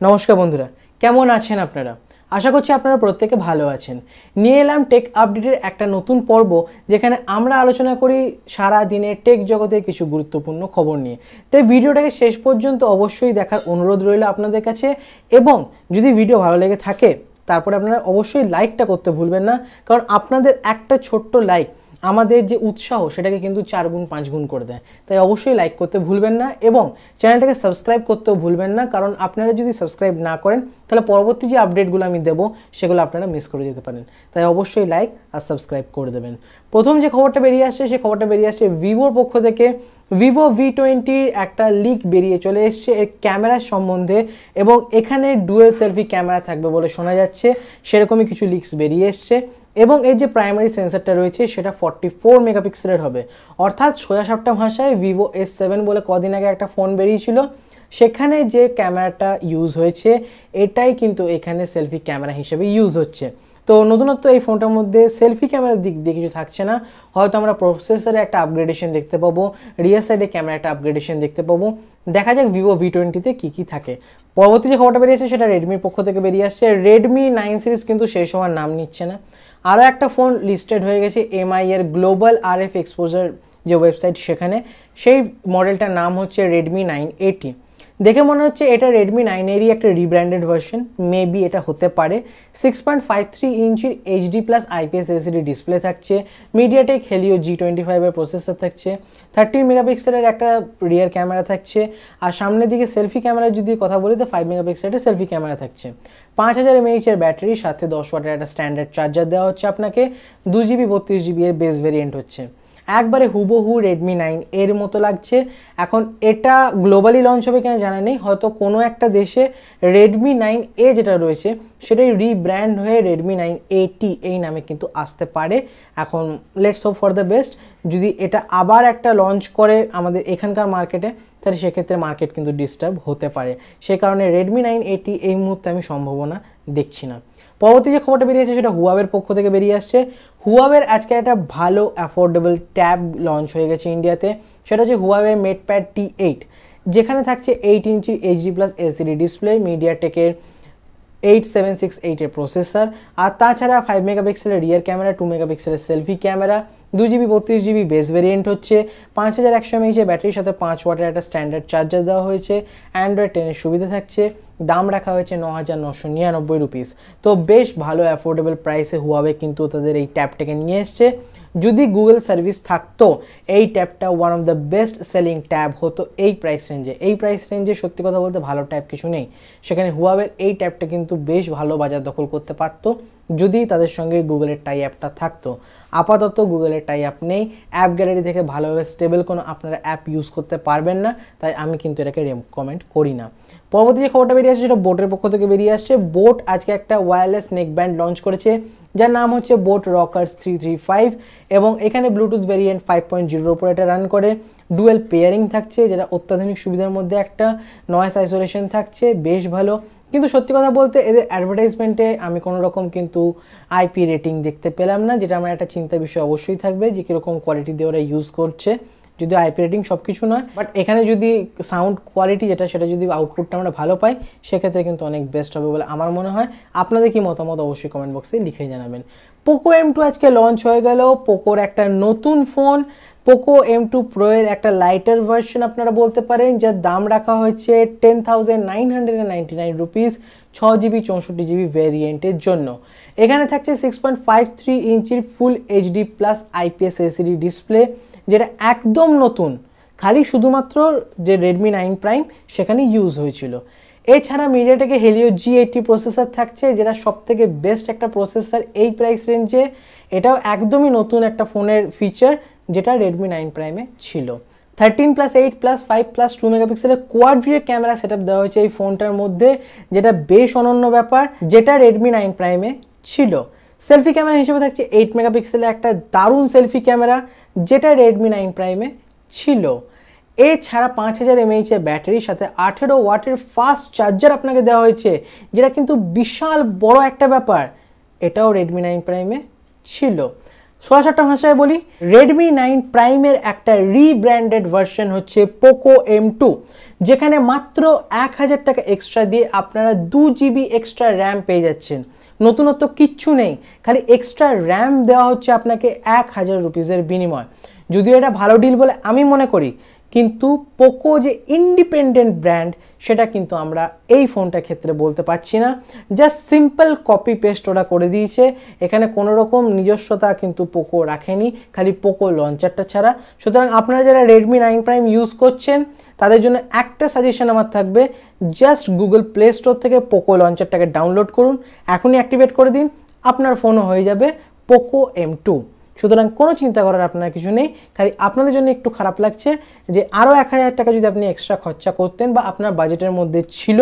নমস্কার বন্ধুরা, কেমন আছেন আপনারা? আশা করছি আপনারা প্রত্যেকে ভালো আছেন। নিয়ে এলাম টেক আপডেটের একটা নতুন পর্ব, যেখানে আমরা আলোচনা করি সারা দিনের টেক জগতের কিছু গুরুত্বপূর্ণ খবর নিয়ে। তাই ভিডিওটাকে শেষ পর্যন্ত অবশ্যই দেখার অনুরোধ রইল আপনাদের কাছে। এবং যদি ভিডিও ভালো লেগে থাকে তারপরে আপনারা অবশ্যই লাইকটা করতে ভুলবেন না, কারণ আপনাদের একটা ছোট্ট লাইক আমাদের যে উৎসাহ সেটাকে কিন্তু 4 গুণ 5 গুণ করে দেয়। তাই অবশ্যই লাইক করতে ভুলবেন না এবং চ্যানেলটাকে সাবস্ক্রাইব করতেও ভুলবেন না, কারণ আপনারা যদি সাবস্ক্রাইব না করেন তাহলে পরবর্তী যে আপডেটগুলো আমি দেবো সেগুলো আপনারা মিস করে যেতে পারেন। তাই অবশ্যই লাইক আর সাবস্ক্রাইব করে দেবেন। প্রথম যে খবরটা বেরিয়ে আসছে সেই খবরটা বেরিয়ে আসছে ভিভোর পক্ষ থেকে। ভিভো V20 একটা লিক বেরিয়ে চলে এসছে এর ক্যামেরার সম্বন্ধে, এবং এখানে ডুয়েল সেলফি ক্যামেরা থাকবে বলে শোনা যাচ্ছে। সেরকমই কিছু লিক্স বেরিয়ে এসছে। এবং এর যে প্রাইমারি সেন্সরটা রয়েছে সেটা 44 মেগাপিক্সেলের হবে, অর্থাৎ সোজাসাপটা ভাষায় ভিভো S7 বলে কদিন আগে একটা ফোন বেরিয়েছিল, সেখানে যে ক্যামেরাটা ইউজ হয়েছে এটাই কিন্তু এখানে সেলফি ক্যামেরা হিসেবে ইউজ হচ্ছে। তো নতুনত্ব এই ফোনটার মধ্যে সেলফি ক্যামেরার দিক দিয়ে কিছু থাকছে না, হয়তো আমরা প্রসেসরে একটা আপগ্রেডেশন দেখতে পাবো, রিয়ার সাইডে ক্যামেরা একটা আপগ্রেডেশন দেখতে পাবো। দেখা যাক ভিভো V20-তে কী কী থাকে। পরবর্তী যে খবরটা বেরিয়েছে সেটা রেডমির পক্ষ থেকে বেরিয়ে আসছে। রেডমি 9 সিরিজ কিন্তু সেই সময় নাম নিচ্ছে না। আরও একটা ফোন লিস্টেড হয়ে গেছে MI এর গ্লোবাল RF এক্সপোজার যে ওয়েবসাইট, সেখানে সেই মডেলটার নাম হচ্ছে রেডমি 980। দেখে মনে হচ্ছে এটা রেডমি 9-এরই একটা রিব্র্যান্ডেড ভার্সন, মেবি এটা হতে পারে। 6.53 ইঞ্চির HD+ IPS LCD ডিসপ্লে থাকছে, মিডিয়াটেক হেলিও G25 এর প্রসেসর থাকছে, 13 মেগাপিক্সেলের একটা রিয়ার ক্যামেরা থাকছে, আর সামনের দিকে সেলফি ক্যামেরার যদি কথা বলি তো 5 মেগাপিক্সেলের সেলফি ক্যামেরা থাকছে। 5000 mAh এর ব্যাটারির সাথে 10 ওয়াটের একটা স্ট্যান্ডার্ড চার্জার দেওয়া হচ্ছে আপনাকে। 2GB 32GB এর বেস ভেরিয়েন্ট হচ্ছে। একবারে হুবহু রেডমি 9 এর মতো লাগছে। এখন এটা গ্লোবালি লঞ্চ হবে কিনা জানা নেই, হয়তো কোনো একটা দেশে রেডমি 9A যেটা রয়েছে সেটাই রিব্র্যান্ড হয়ে রেডমি 980 এই নামে কিন্তু আসতে পারে। এখন let's hope for the best. যদি এটা আবার একটা লঞ্চ করে আমাদের এখানকার মার্কেটে, তাহলে সেক্ষেত্রে মার্কেট কিন্তু ডিস্টার্ব হতে পারে। সে কারণে রেডমি 980 এই মুহূর্তে আমি সম্ভাবনা দেখছি না। পরবর্তী যে খবরটা বেরিয়েছে সেটা হুয়াওয়ের পক্ষ থেকে বেরিয়ে আসছে। হুয়াওয়ের আজকে একটা ভালো অ্যাফোর্ডেবল ট্যাব লঞ্চ হয়ে গেছে ইন্ডিয়াতে, সেটা হচ্ছে হুয়াওয়ে মেটপ্যাড T8, যেখানে থাকছে 8 ইঞ্চি HD+ LCD ডিসপ্লে, মিডিয়াটেকের 8768 এর প্রসেসর, আর তাছাড়া 5 মেগাপিক্সেলের রিয়ার ক্যামেরা, 2 মেগাপিক্সেলের selfie camera, 2GB 32GB base variant হচ্ছে, 5100 mAh এর ব্যাটারির সাথে 5 ওয়াটের একটা স্ট্যান্ডার্ড চার্জার দেওয়া হয়েছে, অ্যান্ড্রয়েড 10 এর সুবিধা থাকছে। দাম রাখা হয়েছে 9999 রুপিস। তো বেশ ভালো অ্যাফোর্ডেবল প্রাইসে হুয়াওয়ে কিন্তু তাদের এই ট্যাবটাকে নিয়ে এসছে। যদি গুগল সার্ভিস থাকতো এই ট্যাবটা one of the best selling tab হতো এই প্রাইস রেঞ্জে। এই প্রাইস রেঞ্জে সত্যি কথা বলতে ভালো ট্যাব কিছু নেই, সেখানে হুয়াওয়ের এই ট্যাবটা কিন্তু বেশ ভালো বাজার দখল করতে পারতো যদি তাদের সঙ্গে গুগলের টাই অ্যাপটা থাকতো। আপাতত গুগলের টাই অ্যাপ নেই, অ্যাপ গ্যালারি থেকে ভালোভাবে স্টেবল কোনো আপনারা অ্যাপ ইউজ করতে পারবেন না, তাই আমি কিন্তু এটাকে রেকমেন্ড করি না। পরবর্তী যে খবরটা বেরিয়ে আসছে সেটা বোটের পক্ষ থেকে বেরিয়ে আসছে। বোট আজকে একটা ওয়্যারলেস নেক ব্যান্ড লঞ্চ করেছে যার নাম হচ্ছে বোট রকার্স 335, এবং এখানে ব্লুটুথ ভেরিয়েন্ট 5.0 উপর এটা রান করে। ডুয়েল পেয়ারিং থাকছে, যেটা অত্যাধুনিক সুবিধার মধ্যে একটা। নয়েজ আইসোলেশন থাকছে, বেশ ভালো। কিন্তু সত্যি কথা বলতে এদের অ্যাডভার্টাইজমেন্টে আমি কোনো রকম কিন্তু IP রেটিং দেখতে পেলাম না, যেটা আমার একটা চিন্তার বিষয় অবশ্যই থাকবে যে কীরকম কোয়ালিটি দিয়ে ওরা ইউজ করছে। যদি IP রেটিং সব কিছু নয়, বাট এখানে যদি সাউন্ড কোয়ালিটি যেটা সেটা যদি আউটপুটটা আমরা ভালো পাই সেক্ষেত্রে কিন্তু অনেক বেস্ট হবে বলে আমার মনে হয়। আপনাদের কি মতামত অবশ্যই কমেন্ট বক্সে লিখে জানাবেন। পোকো M2 আজকে লঞ্চ হয়ে গেল। পোকোর একটা নতুন ফোন, পোকো M2 Pro এর একটা লাইটার ভার্সন আপনারা বলতে পারেন, যার দাম রাখা হয়েছে 10,999 রুপিস 6GB 64GB ভ্যারিয়েন্টের জন্য। এখানে থাকছে 6.53 ইঞ্চির ফুল HD+ IPS LCD ডিসপ্লে, যেটা একদম নতুন, খালি শুধুমাত্র যে রেডমি 9 প্রাইম সেখানে ইউজ হয়েছিল। এছাড়া মিডিয়াটেকে হেলিও G80 প্রসেসর থাকছে, যেটা সবথেকে বেস্ট একটা প্রসেসর এই প্রাইস রেঞ্জে। এটাও একদমই নতুন একটা ফোনের ফিচার, যেটা রেডমি 9 প্রাইমে ছিল। 13+8+5+2 মেগাপিক্সেলের কোয়াড রিয়ার ক্যামেরা সেটআপ দেওয়া হয়েছে এই ফোনটার মধ্যে, যেটা বেশ অনন্য ব্যাপার, যেটা রেডমি 9 প্রাইমে ছিল। সেলফি ক্যামেরা হিসেবে থাকছে 8 মেগাপিক্সেলের একটা দারুণ সেলফি ক্যামেরা, যেটা রেডমি 9 প্রাইমে ছিল। এছাড়া 5000 mAh এর ব্যাটারির সাথে 18 ওয়াটের ফাস্ট চার্জার আপনাকে দেওয়া হয়েছে, যেটা কিন্তু বিশাল বড় একটা ব্যাপার, এটাও রেডমি 9 প্রাইমে ছিল। সোজা ভাষায় বলি, রেডমি 9 প্রাইমের একটা রিব্র্যান্ডেড ভার্সন হচ্ছে পোকো M2, যেখানে মাত্র 1000 টাকা এক্সট্রা দিয়ে আপনারা 2GB এক্সট্রা র্যাম পেয়ে যাচ্ছেন। নতুনত্ব কিচ্ছু নেই, খালি এক্সট্রা র্যাম দেওয়া হচ্ছে আপনাকে 1000 রুপিসের বিনিময়। যদিও এটা ভালো ডিল বলে আমি মনে করি, কিন্তু পোকো যে ইন্ডিপেন্ডেন্ট ব্র্যান্ড সেটা কিন্তু আমরা এই ফোনটার ক্ষেত্রে বলতে পারছি না। জাস্ট সিম্পল কপি পেস্ট ওরা করে দিয়েছে, এখানে কোনো রকম নিজস্বতা কিন্তু পোকো রাখেনি, খালি পোকো লঞ্চারটা ছাড়া। সুতরাং আপনারা যারা রেডমি 9 প্রাইম ইউজ করছেন তাদের জন্য একটা সাজেশন আমার থাকবে, জাস্ট গুগল প্লে স্টোর থেকে পোকো লঞ্চারটাকে ডাউনলোড করুন, এখনই অ্যাক্টিভেট করে দিন, আপনার ফোনও হয়ে যাবে পোকো M2। সুতরাং কোনো চিন্তা করার আপনার কিছু নেই। খালি আপনাদের জন্য একটু খারাপ লাগছে যে আরও 1000 টাকা যদি আপনি এক্সট্রা খরচা করতেন বা আপনার বাজেটের মধ্যে ছিল,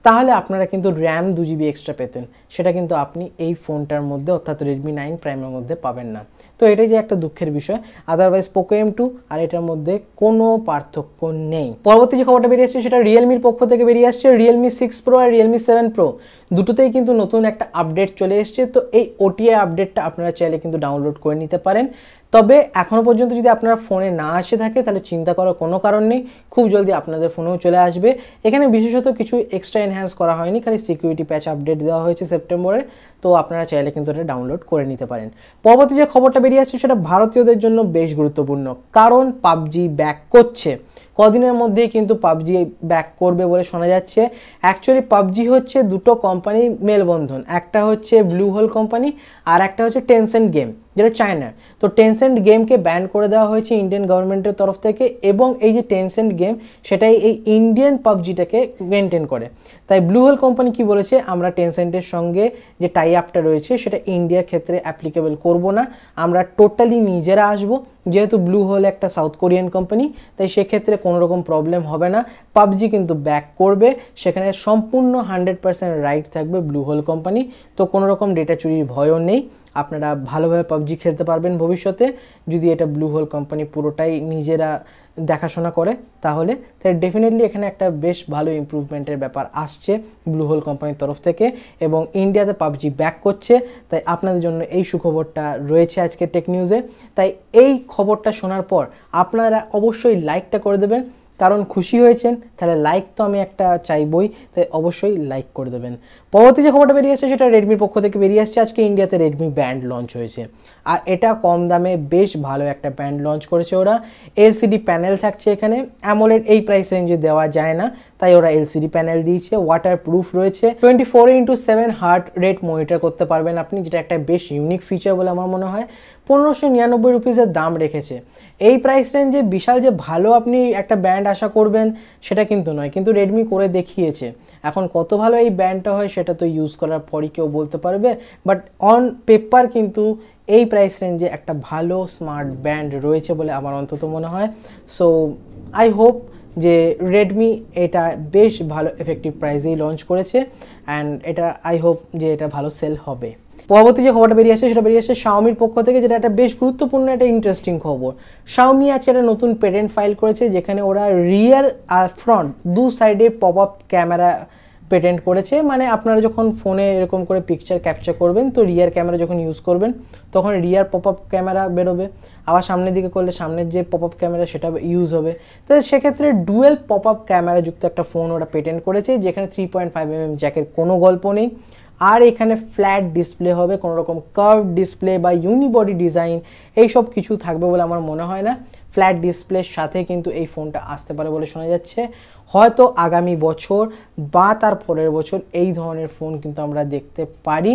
তাহলে আপনারা কিন্তু র্যাম 2GB এক্সট্রা পেতেন, সেটা কিন্তু আপনি এই ফোনটার মধ্যে অর্থাৎ রেডমি 9 প্রাইমের মধ্যে পাবেন না। তো এটাই যে একটা দুঃখের বিষয়, আদারওয়াইজ পোকো M2 আর এটার মধ্যে কোনো পার্থক্য নেই। পরবর্তী যে খবরটা বেরিয়ে আসছে সেটা রিয়েলমির পক্ষ থেকে বেরিয়ে আসছে। রিয়েলমি 6 Pro আর রিয়েলমি 7 Pro দুটোতেই কিন্তু নতুন একটা আপডেট চলে এসছে। তো এই OTI আপডেটটা আপনারা চাইলে কিন্তু ডাউনলোড করে নিতে পারেন। তবে এখনও পর্যন্ত যদি আপনার ফোনে না আসে থাকে তাহলে চিন্তা করার কোনো কারণ নেই, খুব জলদি আপনাদের ফোনেও চলে আসবে। এখানে বিশেষত কিছু এক্সট্রা এনহ্যান্স করা হয়নি, খালি সিকিউরিটি প্যাচ আপডেট দেওয়া হয়েছে সেপ্টেম্বরে। তো আপনারা চাইলে কিন্তু এটা ডাউনলোড করে নিতে পারেন। পরবর্তী যে খবরটা বেরিয়ে আসছে সেটা ভারতীয়দের জন্য বেশ গুরুত্বপূর্ণ, কারণ পাবজি ব্যাক করছে। কদিনের মধ্যেই কিন্তু পাবজি ব্যাক করবে বলে শোনা যাচ্ছে। অ্যাকচুয়ালি পাবজি হচ্ছে দুটো কোম্পানির মেলবন্ধন, একটা হচ্ছে ব্লু হোল কোম্পানি আর একটা হচ্ছে টেনসেন্ট গেম, যেটা চায়নার। তো টেনসেন্ট গেমকে ব্যান করে দেওয়া হয়েছে ইন্ডিয়ান গভর্নমেন্টের তরফ থেকে, এবং এই যে টেনসেন্ট গেম সেটাই এই ইন্ডিয়ান পাবজিটাকে মেনটেন করে। তাই ব্লু হোল কোম্পানি কি বলেছে, আমরা টেনসেন্টের সঙ্গে যে টাই আপটা রয়েছে সেটা ইন্ডিয়ার ক্ষেত্রে অ্যাপ্লিকেবল করব না, আমরা টোটালি নিজেরা আসবো। যেহেতু ব্লু হোল একটা সাউথ কোরিয়ান কোম্পানি, তাই সেক্ষেত্রে কোনো রকম প্রবলেম হবে না, পাবজি কিন্তু ব্যাক করবে। সেখানে সম্পূর্ণ 100% রাইট থাকবে ব্লু হোল কোম্পানি। তো কোনো রকম ডেটা চুরির ভয়ও নেই, আপনারা ভালোভাবে পাবজি খেলতে পারবেন ভবিষ্যতে, যদি এটা ব্লু হোল কোম্পানি পুরোটাই নিজেরা দেখাশোনা করে তাহলে। তাই ডেফিনেটলি এখানে একটা বেশ ভালো ইমপ্রুভমেন্টের ব্যাপার আসছে ব্লু হোল কোম্পানির তরফ থেকে, এবং ইন্ডিয়াতে পাবজি ব্যাক করছে। তাই আপনাদের জন্য এই সুখবরটা রয়েছে আজকে টেক নিউজে। তাই এই খবরটা শোনার পর আপনারা অবশ্যই লাইকটা করে দেবেন, কারণ খুশি হয়েছেন তাহলে লাইক তো আমি একটা চাইবই, তাই অবশ্যই লাইক করে দেবেন। পরবর্তী যে খবরটা বেরিয়ে আসছে সেটা রেডমির পক্ষ থেকে বেরিয়ে আসছে। আজকে ইন্ডিয়াতে রেডমি ব্যান্ড লঞ্চ হয়েছে, আর এটা কম দামে বেশ ভালো একটা ব্যান্ড লঞ্চ করেছে ওরা। এলসিডি প্যানেল থাকছে এখানে, অ্যামোলেড এই প্রাইস রেঞ্জে দেওয়া যায় না, তাই ওরা এলসিডি প্যানেল দিয়েছে। ওয়াটার প্রুফ রয়েছে, 24x7 হার্ট রেট মনিটর করতে পারবেন আপনি, যেটা একটা বেশ ইউনিক ফিচার বলে আমার মনে হয়। 1599 রুপিসের দাম রেখেছে। এই প্রাইস রেঞ্জে বিশাল যে ভালো আপনি একটা ব্যান্ড আশা করবেন সেটা কিন্তু নয়, কিন্তু রেডমি করে দেখিয়েছে। এখন কত ভালো এই ব্যান্ডটা হয় সেটা তো ইউজ করার পরই কেউ বলতে পারবে, বাট অন পেপার কিন্তু এই প্রাইস রেঞ্জে একটা ভালো স্মার্ট ব্যান্ড রয়েছে বলে আমার অন্তত মনে হয়। সো আই হোপ যে রেডমি এটা বেশ ভালো এফেক্টিভ প্রাইসেই লঞ্চ করেছে, অ্যান্ড এটা আই হোপ যে এটা ভালো সেল হবে। পরবর্তী যে খবরটা বেরিয়ে আসছে সেটা বেরিয়ে আসছে শাওমির পক্ষ থেকে, যেটা একটা বেশ গুরুত্বপূর্ণ একটা ইন্টারেস্টিং খবর। শাওমি আজকে একটা নতুন পেটেন্ট ফাইল করেছে, যেখানে ওরা রিয়ার আর ফ্রন্ট দু সাইডে পপ আপ ক্যামেরা পেটেন্ট করেছে। মানে আপনারা যখন ফোনে এরকম করে পিকচার ক্যাপচার করবেন, তো রিয়ার ক্যামেরা যখন ইউজ করবেন তখন রিয়ার পপ আপ ক্যামেরা বেরোবে, আবার সামনের দিকে করলে সামনের যে পপ আপ ক্যামেরা সেটা ইউজ হবে। তো সেক্ষেত্রে ডুয়েল পপ আপ ক্যামেরা যুক্ত একটা ফোন ওরা পেটেন্ট করেছে, যেখানে 3.5mm জ্যাকের কোনো গল্প নেই, আর এখানে ফ্ল্যাট ডিসপ্লে হবে, কোনো রকম কার্ভ ডিসপ্লে বা ইউনিবডি ডিজাইন এইসব কিছু থাকবে বলে আমার মনে হয় না। ফ্ল্যাট ডিসপ্লের সাথে কিন্তু এই ফোনটা আসতে পারে বলে শোনা যাচ্ছে। হয়তো আগামী বছর বা তার পরের বছর এই ধরনের ফোন কিন্তু আমরা দেখতে পারি।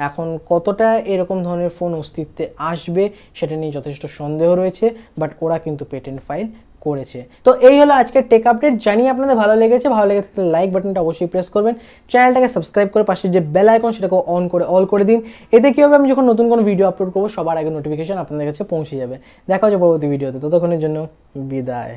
এখন কতটা এরকম ধরনের ফোন অস্তিত্বে আসবে সেটা নিয়ে যথেষ্ট সন্দেহ রয়েছে, বাট ওরা কিন্তু পেটেন্ট ফাইল করেছে। তো এই হলো আজকের টেক আপডেট। জানি আপনাদের ভালো লেগেছে, ভালো লেগে থাকলে লাইক বাটনটা অবশ্যই প্রেস করবেন, চ্যানেলটাকে সাবস্ক্রাইব করে পাশে যে বেল আইকন সেটাকে অন করে অল করে দিন। এতে কী হবে, আমি যখন নতুন কোনো ভিডিও আপলোড করবো সবার আগে নোটিফিকেশন আপনাদের কাছে পৌঁছে যাবে। দেখা হচ্ছে পরবর্তী ভিডিওতে, ততক্ষণের জন্য বিদায়।